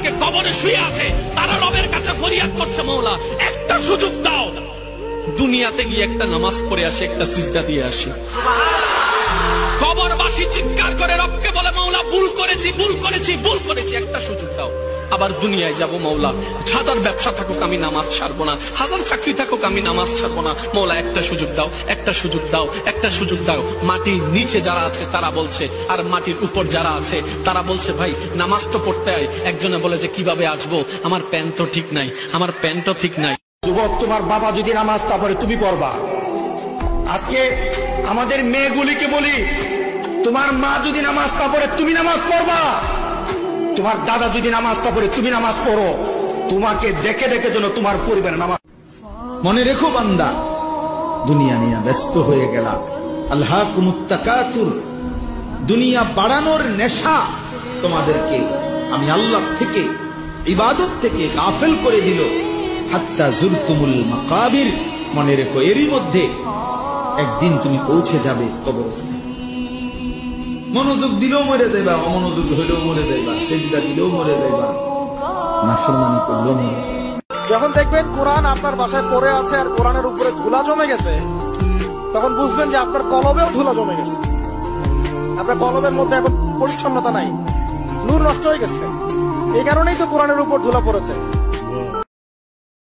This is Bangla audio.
আজকে কবরে শুয়ে আছে, তারা রবের কাছে ফরিয়াদ করছে, মওলা একটা সুযোগ দাও, দুনিয়াতে গিয়ে একটা নামাজ পড়ে আসে, একটা সিজদা দিয়ে আসি। কবরবাসী চিৎকার করে রবকে বলে, মওলা ভুল করেছি, ভুল করেছি, ভুল করেছি, একটা সুযোগ দাও। আবার দুনিয়ায় যাব, মওলা হাজার ব্যবসা থাকুক আমি নামাজ ছাড়বো না, হাজার চাকরি থাকুক আমি নামাজ ছাড়বো না, মওলা একটা সুযোগ দাও, একটা সুযোগ দাও, একটা সুযোগ দাও। মাটির নিচে যারা আছে তারা বলছে, আর মাটির উপর যারা আছে তারা বলছে, ভাই নামাজ তো পড়তে হয়। একজনে বলে যে কিভাবে আসবো, আমার প্যান্ট তো ঠিক নাই, আমার প্যান্টও ঠিক নাই। যুবক, তোমার বাবা যদি নামাজ তা পড়ে তুমি পড়বা। আজকে আমাদের মেয়েগুলিকে বলি, তোমার মা যদি নামাজ তা পড়ে তুমি নামাজ পড়বা, তোমার দাদা যদি নামাজ তা পড়ে তুমি নামাজ পড়ো। তোমাকে দেখে দেখে যেন তোমার পরিবার নামাজ। মনে রেখো বান্দা, দুনিয়া নিয়ে ব্যস্ত হয়ে গেলা। আল্লাহকুমুত তাকাসুর, দুনিয়া বাড়ানোর নেশা তোমাদেরকে আমি আল্লাহ থেকে, ইবাদত থেকে গাফেল করে দিল। হাত্তা জুরতুমুল মাকাবির, মনে রেখো এরই মধ্যে একদিন তুমি পৌঁছে যাবে কবরস্থানে। মনোযোগ দিলেও মরে যাইবা, অমনোযোগ হইলেও মরে যাইবা, সেজদা দিলেও মরে যাইবা, নাফরমানি করলেও মরে যাইবা। যখন দেখবেন কোরআন আপনার বাসায় পড়ে আছে আর কোরআনের উপরে ধুলা জমে গেছে, তখন বুঝবেন যে আপনার কলবেও ধুলা জমে গেছে। আপনার কলবের মধ্যে এখন পরিচ্ছন্নতা নাই, নূর নষ্ট হয়ে গেছে। এই কারণেই তো কোরআনের উপর ধুলা পড়েছে।